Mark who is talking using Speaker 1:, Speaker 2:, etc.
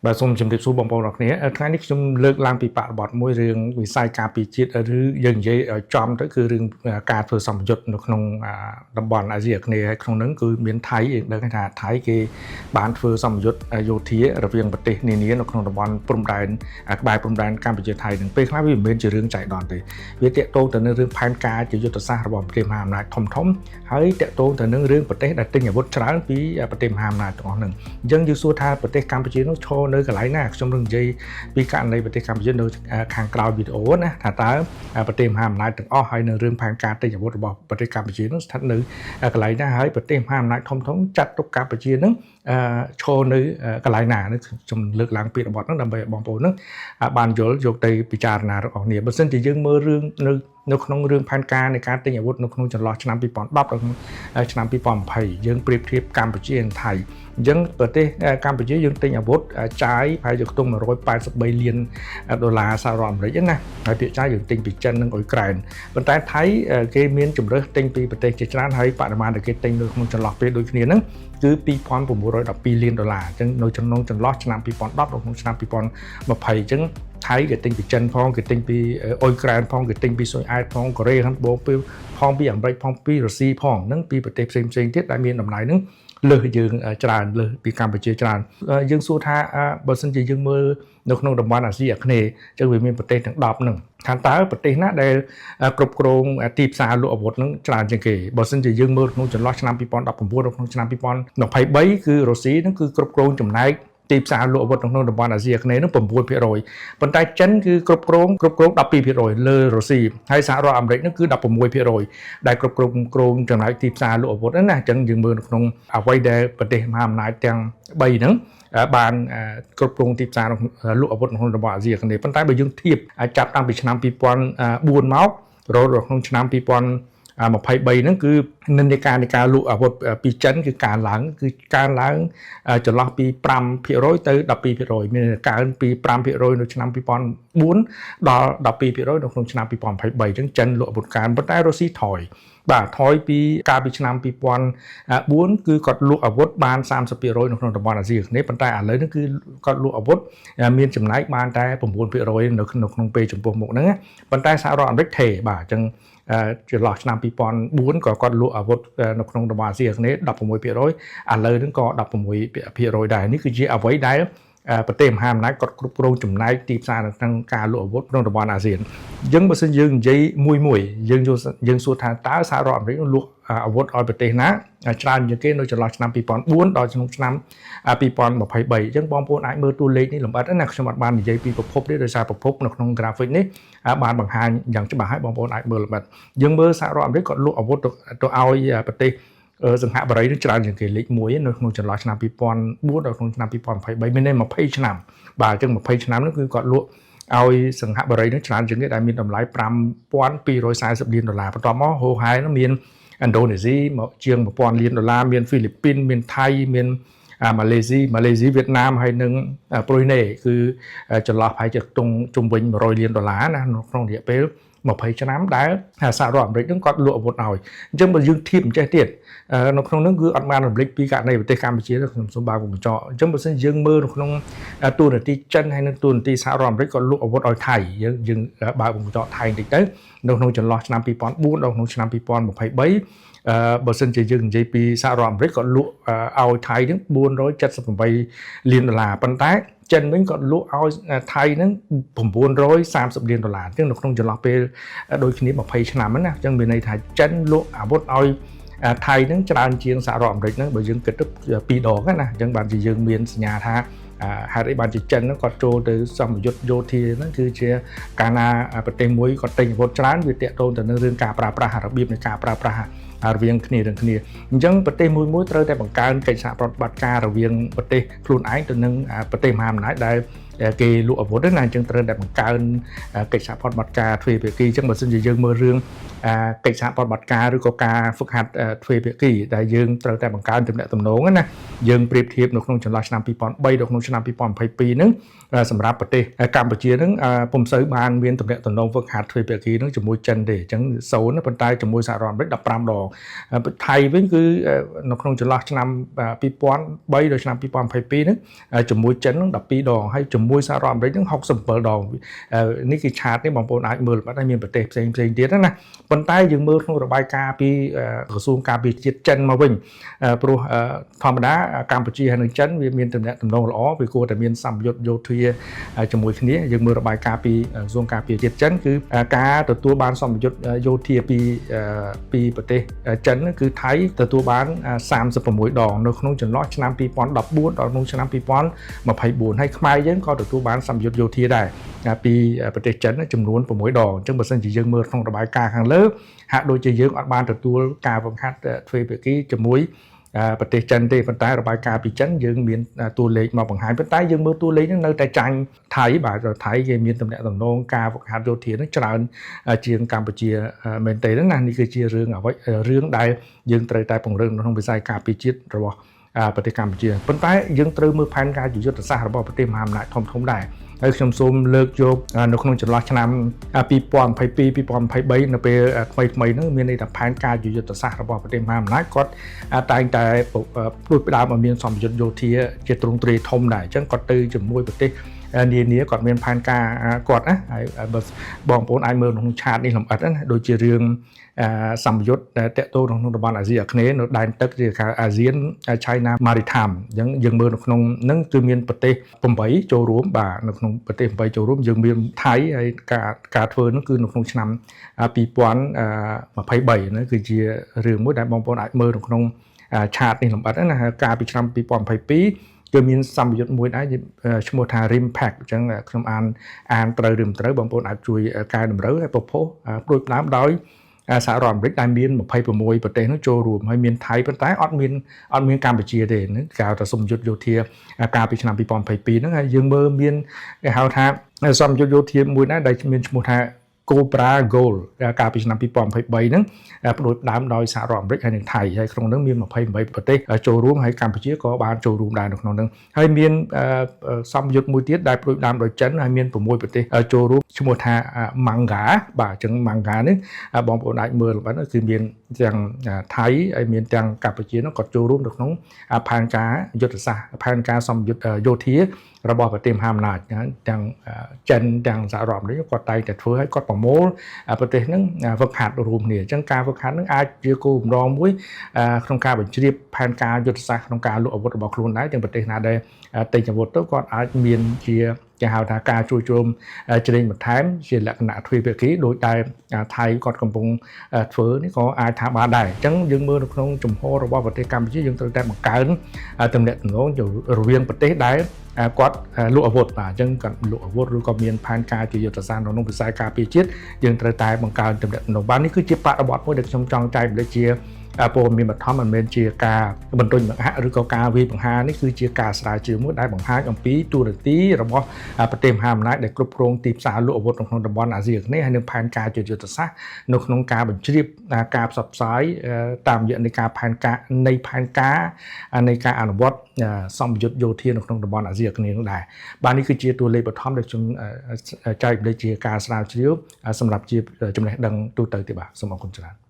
Speaker 1: បាទសូមជម្រាបសួរបងប្អូនអរគ្នាថ្ងៃនេះខ្ញុំលើកឡើងពីបរិបទមួយរឿងវិស័យការពារជាតិឬយើងនិយាយឲ្យចំទៅគឺរឿងការធ្វើសម្ពយុទ្ធនៅក្នុងតំបន់អាស៊ីអាគ្នេយ៍ហើយក្នុងនោះគឺមានថៃយើងដឹងថាថៃគេបានធ្វើសម្ពយុទ្ធយោធារវាងប្រទេសនានានៅក្នុងតំបន់ព្រំដែនក្បែរព្រំដែនកម្ពុជាថៃនឹងពេលខ្លះវាមិនមែនជារឿងចៃដន្យទេវាទាក់ទងទៅនឹងរឿងផែនការជាយុទ្ធសាស្ត្ររបស់ប្រទេសមហាអំណាចធំៗហើយទាក់ទងទៅនឹងរឿងប្រទេសដែលទិញអាវុធច្រើនពីប្រទេសមហាអំណាចទាំងអស់ហ្នឹងអញ្ចឹងយើងសួរថាប្រទេសកម្ពុជានោះឈរនៅកន្លែងណាខ្ញុំនឹងនិយាយពីករណីប្រទេសកម្ពុជានៅខាងក្រោយវីដេអូណាថាតើប្រទេសមហាអំណាចទាំងអស់ហើយនៅរឿងផែនការទិញអាវុធរបស់ប្រទេសកម្ពុជានោះស្ថិតនៅកន្លែងណាហើយប្រទេសមហាអំណាចធំចាត់ទុកកម្ពុជានឹងឈរនៅកន្លែងណាខ្ញុំលើកឡើងពីរបបហ្នឹងដើម្បីឲ្យបងប្អូននឹងបានយល់យកទៅពិចារណារបស់គ្នាបើមិនជាយើងមើលរឿងនៅក្នុងរឿងផែនការនៃការទិញអាវុធនៅក្នុងចន្លោះឆ្នាំ2010ដល់ឆ្នាំ2020យើងប្រៀបធៀបកម្ពុជានិងថៃអញ្ចឹងប្រទេសកម្ពុជាយើងទិញអាវុធចាយប្រហែលជាខ្ទង់183លានដុល្លារសហរដ្ឋអាមេរិកណាហើយភាគច្រើនយើងទិញពីចិននិងអ៊ុយក្រែនប៉ុន្តែថៃគេមានជំរើសទិញពីប្រទេសជាច្រើនហើយបរិមាណដែលគេទិញនៅក្នុងចន្លោះពេលដូចគ្នាហ្នឹងគឺ2912លានដុល្លារអញ្ចឹងនៅក្នុងចន្លោះឆ្នាំ2010ដល់ក្នុងឆ្នាំ2020អញ្ចឹងថៃគេទិញពីចិនផងគេទិញពីអ៊ុយក្រែនផងគេទិញពីស៊ុយអែតផងកូរ៉េហ្នឹងបងផងពីអាមេរិកផងពីរុស្ស៊ីផងហ្នឹងពីប្រទេសផ្សេងទៀតដែលមានតម្លៃហ្នឹងលើសយើងច្រើនលើសពីកម្ពុជាច្រើនយើងសួរថាបើសិនជាយើងមើលនៅក្នុងតំបន់អាស៊ីអាគ្នេយ៍អញ្ចឹងវាមានប្រទេសទាំង10ហ្នឹងថាតើប្រទេសណាដែលគ្រប់គ្រងទីផ្សារលក់អាវុធហ្នឹងច្រើនជាងគេបើសិនជាយើងមើលក្នុងចន្លោះឆ្នាំ2019ដល់ក្នុងឆ្នាំ2023គឺរុស្ស៊ីហ្នឹងគឺគ្រប់គ្រងចំណែកទីផ្សារលក់អាវុធក្នុងតំបន់អាស៊ីអាគ្នេយ៍នោះ 9% ប៉ុន្តែចិនគឺគ្រប់គ្រង 12% លើរុស្ស៊ីហើយសហរដ្ឋអាមេរិកនោះគឺ 16% ដែលគ្រប់គ្រងចំណែកទីផ្សារលក់អាវុធហ្នឹងណាអញ្ចឹងយើងមើលនៅក្នុងអ្វីដែលប្រទេសមហាអំណាចទាំង3ហ្នឹងបានគ្រប់គ្រងទីផ្សារលក់អាវុធក្នុងតំបន់អាស៊ីអាគ្នេយ៍ប៉ុន្តែបើយើងធៀបចាប់តាំងពីឆ្នាំ2004មករហូតដល់ក្នុងឆ្នាំ2023ហ្នឹងគឺនិន្នាការនៃការលក់អាវុធពីចិនគឺកើនឡើងចន្លោះពី 5% ទៅ 12% មានកើនពី 5% នៅឆ្នាំ2004ដល់ 12% នៅក្នុងឆ្នាំ2023អញ្ចឹងចិនលក់អាវុធកើនប៉ុន្តែរុស្ស៊ីថយពីកាលពីឆ្នាំ2004គឺគាត់លក់អាវុធបាន 30% នៅក្នុងតំបន់អាស៊ីអាគ្នេយ៍ប៉ុន្តែឥឡូវនេះគឺគាត់លក់អាវុធមានចំណែកបានតែ 9% នៅក្នុងពេលចំពោះមុខហ្នឹងប៉ុន្តែសហរដ្ឋអាមេរិកថេអញ្ចឹងចន្លោះឆ្នាំ2004ក៏គាត់លក់អាវុធនៅក្នុងតំបន់អាស៊ីអាគ្នេយ៍ 16% ឥឡូវហ្នឹងក៏ 16% ដែរនេះគឺជាអ្វីដែលប្រទេសមហាអំណាចគាត់គ្រប់គ្រងចំណែកទីផ្សារក្នុងការលក់អាវុធក្នុងតំបន់អាស៊ានអញ្ចឹងបើសិនយើងនិយាយមួយយើងសួរថាតើសហរដ្ឋអាមេរិកលក់អាវុធឲ្យប្រទេសណាច្រើនជាងគេនៅចន្លោះឆ្នាំ2004ដល់ឆ្នាំ2023អញ្ចឹងបងប្អូនអាចមើលតួលេខនេះលម្អិតណាខ្ញុំអត់បាននិយាយពីប្រភពទេដោយសារប្រភពនៅក្នុង graphic នេះបានបង្ហាញយ៉ាងច្បាស់ហើយបងប្អូនអាចមើលលម្អិតយើងមើលសហរដ្ឋអាមេរិកគាត់លក់អាវុធទៅឲ្យប្រទេសសង្ហបុរីនឹងច្រើនជាងគេលេខ1នៅក្នុងចន្លោះឆ្នាំ2004ដល់ក្នុងឆ្នាំ2023មាន20ឆ្នាំអញ្ចឹង20ឆ្នាំនោះគឺគាត់លក់ឲ្យសង្ហបុរីនឹងច្រើនជាងគេដែលមានតម្លៃ5240លានដុល្លារបន្ទាប់មកហូហែនោះមានឥណ្ឌូនេស៊ីមកជាង1000លានដុល្លារមានហ្វីលីពីនមានថៃមានម៉ាឡេស៊ីវៀតណាមហើយនិងប្រុយណេគឺចន្លោះប្រហែលជាខ្ទង់ជុំវិញ100លានដុល្លារណាក្នុងរយៈពេល20ឆ្នាំដែលសហរដ្ឋអាមេរិកនឹងគាត់លក់អាវុធឲ្យអញ្ចឹងបើយើងធៀបអញ្ចេះទៀតនៅក្នុងនោះគឺអត់បានរំលេចពីករណីប្រទេសកម្ពុជាខ្ញុំសូមបើកបញ្ចក់អញ្ចឹងបើសិនយើងមើលនៅក្នុងទូនាទីចិនហើយនិងទូនាទីសហរដ្ឋអាមេរិកក៏លក់អាវុធឲ្យថៃយើងបើកបញ្ចក់ថៃបន្តិចទៅនៅក្នុងចន្លោះឆ្នាំ2004ដល់ក្នុងឆ្នាំ2023បើសិនជាយើងនិយាយពីសហរដ្ឋអាមេរិកក៏លក់ឲ្យថៃនឹង478លានដុល្លារប៉ុន្តែចិនវិញក៏លក់ឲ្យថៃនឹង930លានដុល្លារអញ្ចឹងនៅក្នុងចន្លោះពេលដូចគ្នា20ឆ្នាំហ្នឹងណាអញ្ចឹងមានន័យថាចិនលក់អាវុធឲ្យថៃនឹងច្រើនជាងសហរដ្ឋអាមេរិកហ្នឹងបើយើងគិតទៅ2ដងណាអញ្ចឹងបានជាយើងមានសញ្ញាថាហេតុអីបានជាចិនហ្នឹងគាត់ចូលទៅសម្ពយុទ្ធយោធាហ្នឹងគឺជាកាលណាប្រទេសមួយគាត់ទិញអាវុធច្រើនវាទាក់ទងទៅនឹងរឿងការប្រើប្រាស់របៀបនៃការប្រើប្រាស់រវាងគ្នាអញ្ចឹងប្រទេសមួយត្រូវតែបង្កើនកិច្ចសហប្រតិបត្តិការរវាងប្រទេសខ្លួនឯងទៅនឹងប្រទេសមហាអំណាចដែលគេលក់អាវុធណាអញ្ចឹងត្រូវតែបង្កើនកិច្ចសហប្រតិបត្តិការទ្វេភាគីអញ្ចឹងបើសិនជាយើងមើលរឿងកិច្ចសហប្រតិបត្តិការឬក៏ការហ្វឹកហាត់ទ្វេភាគីដែលយើងត្រូវតែបង្កើនទំនាក់ទំនងណាយើងប្រៀបធៀបនៅក្នុងចន្លោះឆ្នាំ2003ដល់ក្នុងឆ្នាំ2022ហ្នឹងសម្រាប់ប្រទេសកម្ពុជាហ្នឹងពុំសូវបានមានទំនាក់ទំនងហ្វឹកហាត់ទ្វេភាគីហ្នឹងជាមួយចិនទេអញ្ចឹង0ប៉ុន្តែជាមួយសហរដ្ឋអាមេរិក15ដង ថៃវិញគឺនៅក្នុងចន្លោះឆ្នាំ2003ដល់ឆ្នាំ2022ហ្នឹងជាមួយចិនហ្នឹង12ដងហើយជាមួយសហរដ្ឋអាមេរិកហ្នឹង67ដងនេះគឺឆាតនេះបងប្អូនអាចមើលបានហើយមានប្រទេសផ្សេងទៀតណាប៉ុន្តែយើងមើលក្នុងរបាយការណ៍ពីក្រសួងការពារជាតិចិនមកវិញព្រោះធម្មតាកម្ពុជាហើយនិងចិនវាមានទំនាក់ទំនងល្អវាគួរតែមានសម្ពយុទ្ធយោធាជាមួយគ្នាយើងមើលរបាយការណ៍ពីក្រសួងការពារជាតិចិនគឺការទទួលបានសម្ពយុទ្ធយោធាពីប្រទេសចិនគឺថៃទទួលបាន36ដងនៅក្នុងចន្លោះឆ្នាំ2014ដល់ក្នុងឆ្នាំ2024ហើយខ្មែរយើងក៏ទទួលបានសម្ពយុទ្ធយោធាដែរពីប្រទេសចិនចំនួន6ដងអញ្ចឹងបើសិនជាយើងមើលក្នុងរបាយការណ៍ខាងលើហាក់ដូចជាយើងអត់បានទទួលការបង្ហាត់ទ្វេភាគីជាមួយប្រទេសចិនទេប៉ុន្តែរបាយការណ៍ពីចិនយើងមានតួលេខមកបង្ហាញប៉ុន្តែយើងមើលតួលេខហ្នឹងនៅតែចាញ់ថៃបាទថៃគេមានតំណែងតំណងការវឹកហាត់យោធាហ្នឹងច្រើនជាងកម្ពុជាមែនទេណានេះគឺជារឿងដែលយើងត្រូវតែពង្រឹងក្នុងវិស័យការពារជាតិរបស់ប្រទេសកម្ពុជាប៉ុន្តែយើងត្រូវមើលផែនការយុទ្ធសាស្ត្ររបស់ប្រទេសមហាអំណាចធំៗដែរហើយខ្ញុំសូមលើកយកនៅក្នុងចន្លោះឆ្នាំ2022 2023នៅពេលថ្មីហ្នឹងមានន័យថាផែនការយុទ្ធសាស្ត្ររបស់ប្រទេសមហាអំណាចគាត់តែងតែផ្ដួចផ្ដើមឲ្យមានសម្ពយុទ្ធយោធាជាទ្រង់ទ្រាយធំដែរអញ្ចឹងគាត់ទៅជាមួយប្រទេសនានាគាត់មានផែនការគាត់ណាហើយបងប្អូនអាចមើលក្នុងឆាតនេះលម្អិតណាដូចជារឿងសម្ពយុទ្ធដែលតកតទៅក្នុងតំបន់អាស៊ីអាគ្នេយ៍នៅដែនទឹកជាអាស៊ាន China Maritime អញ្ចឹងយើងមើលនៅក្នុងហ្នឹងគឺមានប្រទេស8ចូលរួមបាទនៅក្នុងប្រទេស8ចូលរួមយើងមានថៃហើយការធ្វើហ្នឹងគឺនៅក្នុងឆ្នាំ2023ហ្នឹងគឺជារឿងមួយដែលបងប្អូនអាចមើលនៅក្នុងឆាតនេះលម្អិតណាកាលពីឆ្នាំ2022គឺមានសម្ពយុទ្ធមួយដែរឈ្មោះថា Rimpact អញ្ចឹងខ្ញុំអានត្រូវឬមិនត្រូវបងប្អូនអាចជួយកែតម្រូវហើយប្រភពដូចដើមដោយសហរដ្ឋអាមេរិកដែលមាន26ប្រទេសនោះចូលរួមហើយមានថៃប៉ុន្តែអត់មានកម្ពុជាទេហ្នឹងគេហៅថាសម្ពយុទ្ធយោធាកាលពីឆ្នាំ2022ហ្នឹងហើយយើងមើលមានគេហៅថាសម្ពយុទ្ធយោធាមួយដែរដែលមានឈ្មោះថា Cobra Gold កាលពីឆ្នាំ2023ហ្នឹងផ្ដួចផ្ដើមដោយសហរដ្ឋអាមេរិកហើយនិងថៃហើយក្នុងហ្នឹងមាន28ប្រទេសចូលរួមហើយកម្ពុជាក៏បានចូលរួមដែរនៅក្នុងហ្នឹងហើយមានសម្ពយុទ្ធមួយទៀតដែលផ្ដួចផ្ដើមដោយចិនហើយមាន6ប្រទេសចូលរួមឈ្មោះថា Manga បាទអញ្ចឹង Manga នេះបងប្អូនអាចមើលបានគឺមានទាំងថៃហើយមានទាំងកម្ពុជានោះក៏ចូលរួមនៅក្នុងផែនការយុទ្ធសាស្ត្រផែនការសម្ពយុទ្ធយោធារបស់ប្រទេសមហាអំណាចទាំងចិនទាំងសហរដ្ឋអាមេរិកគាត់តែងតែធ្វើឲ្យគាត់ប្រមូលប្រទេសហ្នឹងវឹកហាត់រួមគ្នាអញ្ចឹងការវឹកហាត់ហ្នឹងអាចជាគោលបំណងមួយក្នុងការបញ្ជ្រាបផែនការយុទ្ធសាស្ត្រក្នុងការលក់អាវុធរបស់ខ្លួនដែរទាំងប្រទេសណាដែលទិញអាវុធទៅគាត់អាចមានជាគេហៅថាការជួយជ្រោមជ្រែងបន្ថែមជាលក្ខណៈទ្វេភាគីដោយតែថៃគាត់កំពុងធ្វើនេះក៏អាចថាបានដែរអញ្ចឹងយើងមើលនៅក្នុងជំហររបស់ប្រទេសកម្ពុជាយើងត្រូវតែបង្កើនទំនាក់ទំនងរវាងប្រទេសដែលគាត់លក់អាវុធបាទអញ្ចឹងគាត់លក់អាវុធឬក៏មានផែនការជាយុទ្ធសាស្ត្រក្នុងវិស័យការពារជាតិយើងត្រូវតែបង្កើនទំនាក់ទំនងបាទនេះគឺជាបរិបទមួយដែលខ្ញុំចង់ចែករំលែកជាព័ត៌មានបឋមមិនមែនជាការបន្ទន់បង្ហាក់ឬក៏ការវាយបង្ហាញនេះគឺជាការស្រាវជ្រាវមួយដែលបង្ហាញអំពីទូរនទីរបស់ប្រទេសមហាអំណាចដែលគ្រប់គ្រងទីផ្សារលក់អាវុធក្នុងតំបន់អាស៊ីអាគ្នេយ៍ហើយនឹងផែនការយុទ្ធសាស្ត្រនៅក្នុងការបញ្ជ្រាបការផ្សព្វផ្សាយតាមរយៈនៃការផែនការនៃការអនុវត្តសម្ពយុទ្ធយោធានៅក្នុងតំបន់អាស៊ីអាគ្នេយ៍នោះដែរបាទនេះគឺជាតួលេខបឋមដែលខ្ញុំចែករំលែកជាការស្រាវជ្រាវសម្រាប់ជាចំណេះដឹងទូទៅទេបាទសូមអរគុណច្រើន